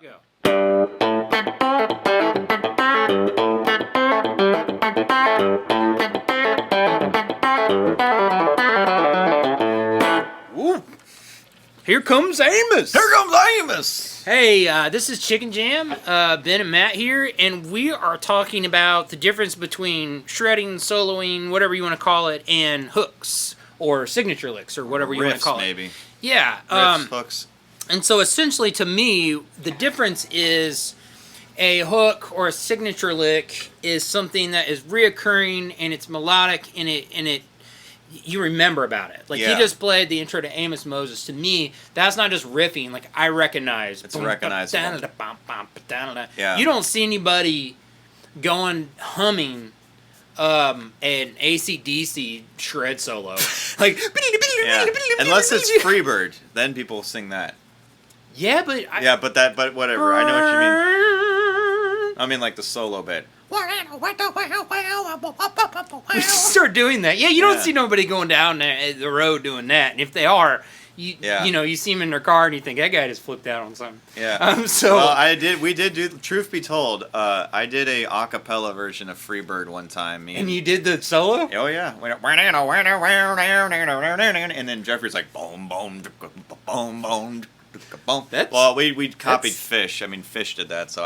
Go. Ooh. Here comes Amos. Here comes Amos. Hey, this is Chicken Jam. Ben and Matt here, and we are talking about the difference between shredding, soloing, whatever you want to call it, and hooks or signature licks or whatever you want to call it. Maybe. Yeah. Riffs, hooks. And so essentially, to me, the difference is a hook or a signature lick is something that is reoccurring and it's melodic and it you remember about it. Like, Yeah. he just played the intro to Amos Moses. To me, that's not just riffing. Like, I recognize. It's recognizable. Yeah. You don't see anybody humming an AC/DC shred solo. Like, Yeah. Unless it's Freebird, then people sing that. yeah, but But whatever. I know what you mean. I mean, like the solo bit. We start doing that. Yeah, you don't Yeah. see nobody going down the road doing that. And if they are, you see them in their car and you think, that guy just flipped out on something. Yeah. Well, we did do. Truth be told, I did a acapella version of Freebird one time. And you did the solo? Oh yeah. And then Jeffrey's like boom boom boom boom. Well, we copied Fish. I mean, Fish did that, so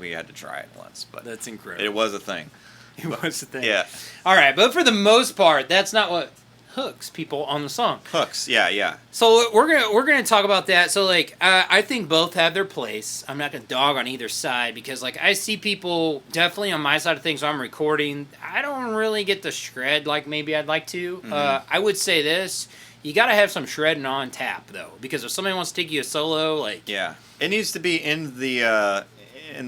we had to try it once, but That's incredible. it was a thing. It was the thing. Yeah. All right, but for the most part, that's not what hooks people on the song. Hooks. Yeah. So we're gonna talk about that. So like, I think both have their place. I'm not gonna dog on either side because like I see people definitely on my side of things. I'm recording. I don't really get the shred like maybe I'd like to. Mm-hmm. I would say this. You gotta have some shredding on tap though, because if somebody wants to take you a solo, like Yeah. It needs to be in the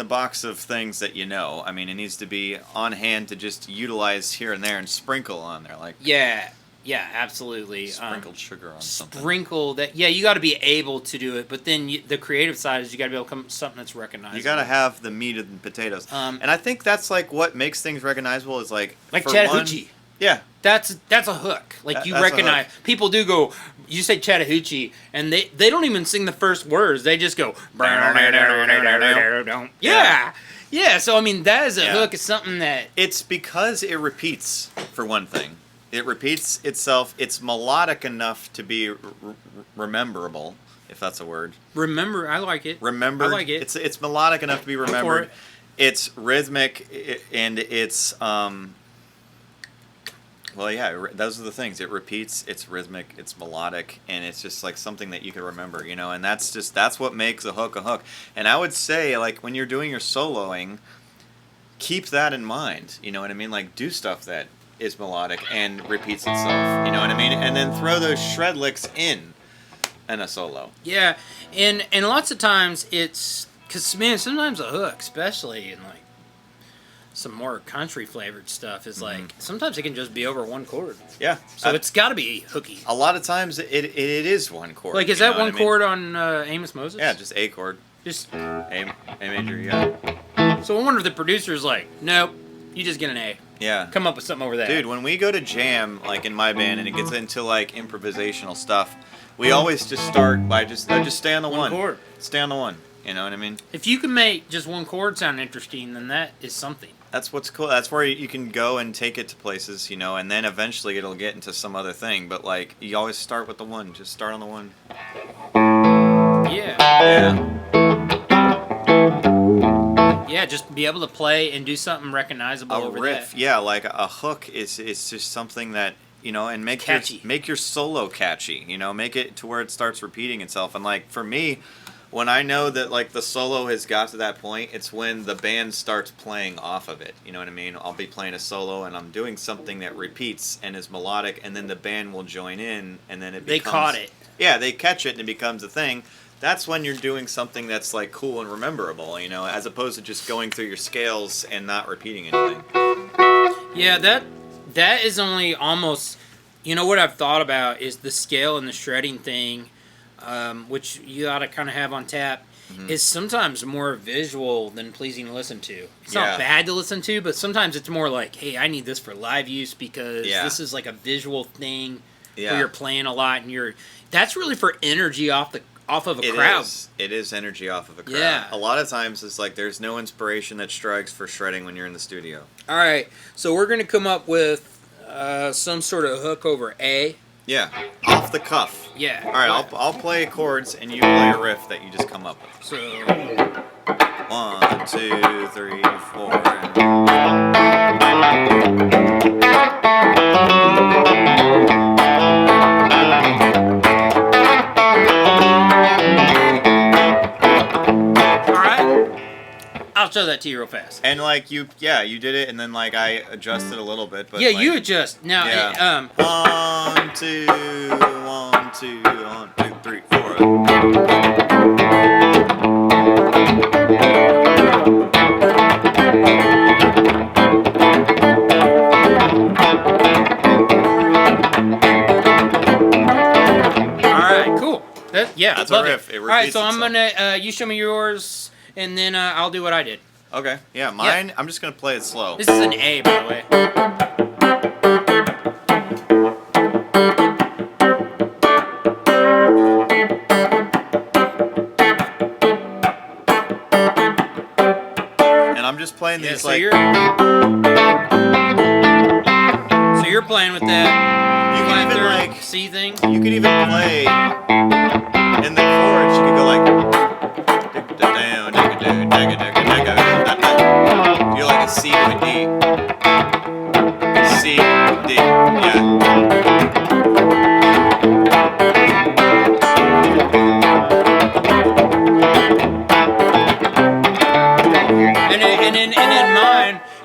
box of things that you know. I mean, it needs to be on hand to just utilize here and there and sprinkle on there, like yeah, absolutely. sprinkled sugar on something. Sprinkle that. Yeah, you got to be able to do it, but then the creative side is you got to be able to come up with something that's recognizable. You got to have the meat and potatoes, and I think that's like what makes things recognizable. Is like for Chattahoochee. Yeah. That's a hook. Like, you That's a recognize. People do go, you say Chattahoochee, and they don't even sing the first words. They just go, yeah. Yeah, so, I mean, that is a hook. It's something that... It's because it repeats, for one thing. It repeats itself. It's melodic enough to be rememberable, if that's a word. Remember, I like it. Remembered. I like it. It's melodic enough to be remembered. it. It's rhythmic, and it's... Well, yeah, those are the things. It repeats, it's rhythmic, it's melodic, and it's just like something that you can remember, you know, and that's what makes a hook a hook. And I would say, like, when you're doing your soloing, keep that in mind, you know what I mean? Like, do stuff that is melodic and repeats itself, you know what I mean? And then throw those shred licks in a solo. Yeah, and lots of times it's... Because, man, sometimes a hook, especially in, like, some more country flavored stuff is like sometimes it can just be over one chord. Yeah. So it's got to be hooky. A lot of times it is one chord. Like, is that one chord on Amos Moses? Yeah, just A chord. Just A major, yeah. So I wonder if the producer's like, nope, you just get an A. Yeah. Come up with something over there. Dude, when we go to jam, like in my band, and it gets into like improvisational stuff, we always just start by just stay on the one. Chord. Stay on the one. You know what I mean? If you can make just one chord sound interesting, then that is something. That's what's cool. That's where you can go and take it to places, you know, and then eventually it'll get into some other thing. But like, you always start with the one. Just start on the one. Yeah. Yeah. Yeah, just be able to play and do something recognizable over riff. that. Yeah, like a hook is just something that, you know, and make your solo catchy. You know, make it to where it starts repeating itself. And like for me, when I know that like the solo has got to that point, it's when the band starts playing off of it. You know what I mean? I'll be playing a solo and I'm doing something that repeats and is melodic, and then the band will join in, and then they caught it. Yeah, they catch it and it becomes a thing. That's when you're doing something that's like cool and rememberable, you know, as opposed to just going through your scales and not repeating anything. Yeah, that is only almost, you know, what I've thought about is the scale and the shredding thing. Which you ought to kind of have on tap, is sometimes more visual than pleasing to listen to. It's not bad to listen to, but sometimes it's more like, hey, I need this for live use because this is like a visual thing where you're playing a lot and that's really for energy off off of a crowd. It is energy off of a crowd. Yeah. A lot of times it's like there's no inspiration that strikes for shredding when you're in the studio. All right, so we're gonna come up with some sort of hook over A. Yeah, off the cuff. Yeah. All right, I'll play chords and you play a riff that you just come up with. So 1, 2, 3, 4. I'll show that to you real fast. And like you did it, and then like I adjusted a little bit, but yeah, like, you adjust now. Yeah. 1, 2, 1, 2, 1, 2, 3, 4. All right, cool. That's a riff. It All right, repeats so I'm itself. gonna you show me yours, and then I'll do what I did. Okay, yeah, mine. I'm just gonna play it slow. This is an A, by the way. And I'm just playing these So like. you're playing with that. You can even like C thing. You could even play in the chords. You could go like. You're like a C to a D. C, D, yeah.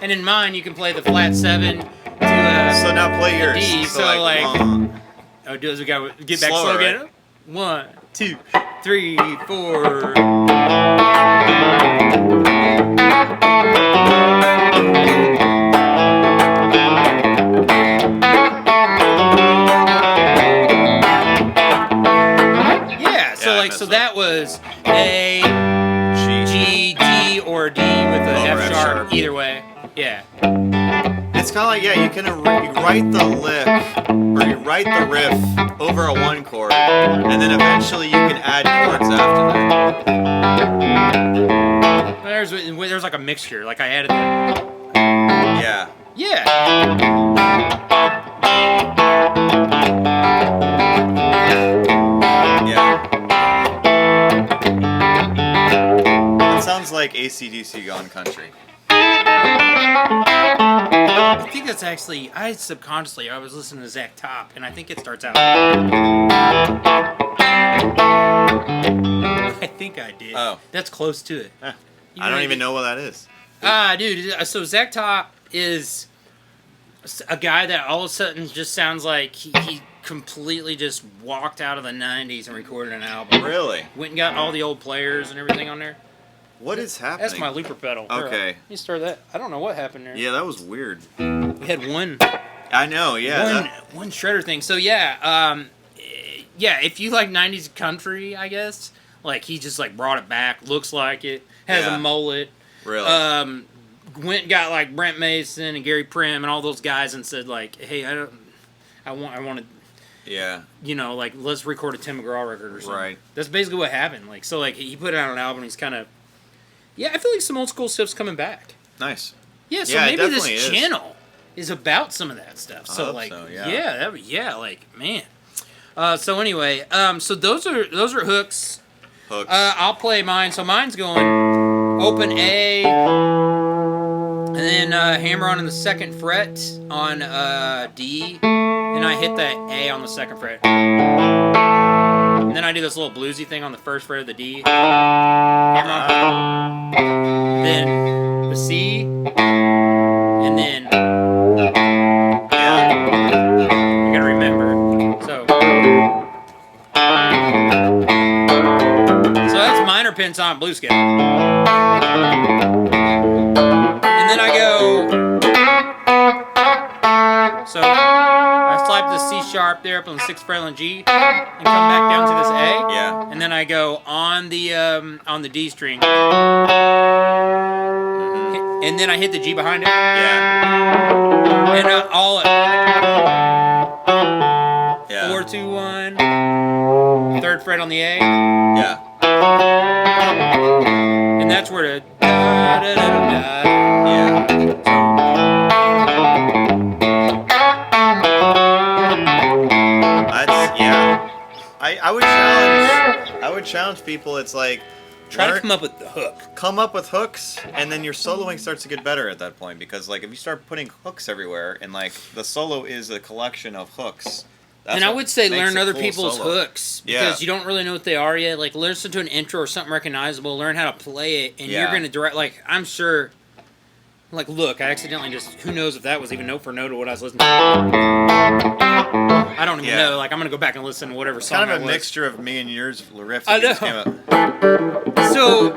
And in mine, you can play the flat 7 to so now play yours. D. So like oh, do we got get back slow again? Right? 1, 2, 3, 4. So that was A, G, D, or D with the F sharp. Either way, yeah. It's kind of like, yeah, you write the lick, or you write the riff over a 1 chord, and then eventually you can add chords after that. There's like a mixture, like I added that. Yeah. Yeah. Sounds like AC/DC Gone Country. I think that's actually, I was listening to Zach Top, and I think it starts out. I think I did. Oh. That's close to it. I don't even know what that is. Dude, so Zach Top is a guy that all of a sudden just sounds like he completely just walked out of the 90s and recorded an album. Really? Went and got all the old players and everything on there. What is happening? That's my looper pedal. Okay. Let me start that. I don't know what happened there. Yeah, that was weird. We had one. I know, yeah. One shredder thing. So yeah, if you like 90s country, I guess, like he just like brought it back, looks like it, has a mullet. Really? Went and got like Brent Mason and Gary Prim and all those guys and said like, hey, I want to. Yeah. You know, like let's record a Tim McGraw record or something. Right. That's basically what happened. Like so, like he put out an album. He's kind of. Yeah, I feel like some old school stuff's coming back. Nice. Yeah, so maybe this channel is about some of that stuff. So like, like man. So anyway, so those are hooks. Hooks. I'll play mine. So mine's going open A, and then hammer on the 2nd fret on D, and I hit that A on the 2nd fret. And then I do this little bluesy thing on the 1st fret of the D. Hammer on. Then the C. And then. Yeah. You gotta remember. So that's minor pentatonic blues scale. And then I go. So I slide the C sharp there up on the 6th fret on G, and come back down to this A. Yeah. And then I go on the D string. And then I hit the G behind it. Yeah. And all it. Yeah. 4, 2, 1. 3rd third fret on the A, Yeah. and that's where the da, da, da, da, da. Yeah. That's yeah. I would challenge people. It's like Try to come up with the hook. come up with hooks, and then your soloing starts to get better at that point, because like if you start putting hooks everywhere, and like the solo is a collection of hooks. And I would say makes learn a other cool people's solo. hooks, Yeah. because you don't really know what they are yet. Like listen to an intro or something recognizable, learn how to play it, and you're Yeah. gonna direct. Like I'm sure. Like look, I accidentally just who knows if that was even note for note or what I was listening to. I don't even Yeah. know. Like I'm gonna go back and listen to whatever song. Kind of that a was. mixture of me and yours riffs. I that just know. came out. So,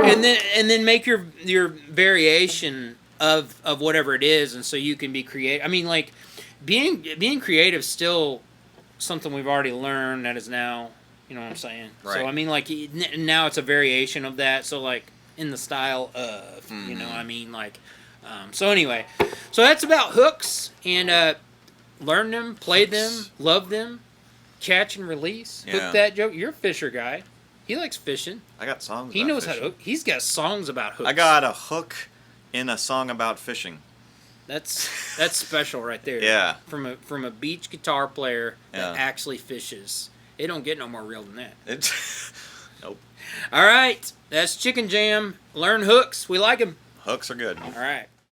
and then make your variation of whatever it is, and so you can be creative. I mean, like being creative is still something we've already learned that is now, you know what I'm saying. Right. So I mean, like now it's a variation of that. So like in the style of, you know, what I mean, like. So anyway, so that's about hooks and learn them, play them, love them, catch and release. Yeah. Hook that joke. You're a fisher guy. He likes fishing. I got songs. He about knows fishing. how to hook. He's got songs about hooks. I got a hook in a song about fishing. That's special right there. Yeah. From a beach guitar player that Yeah. actually fishes. It don't get no more real than that. Nope. All right, that's Chicken Jam. Learn hooks. We like them. Hooks are good. All right.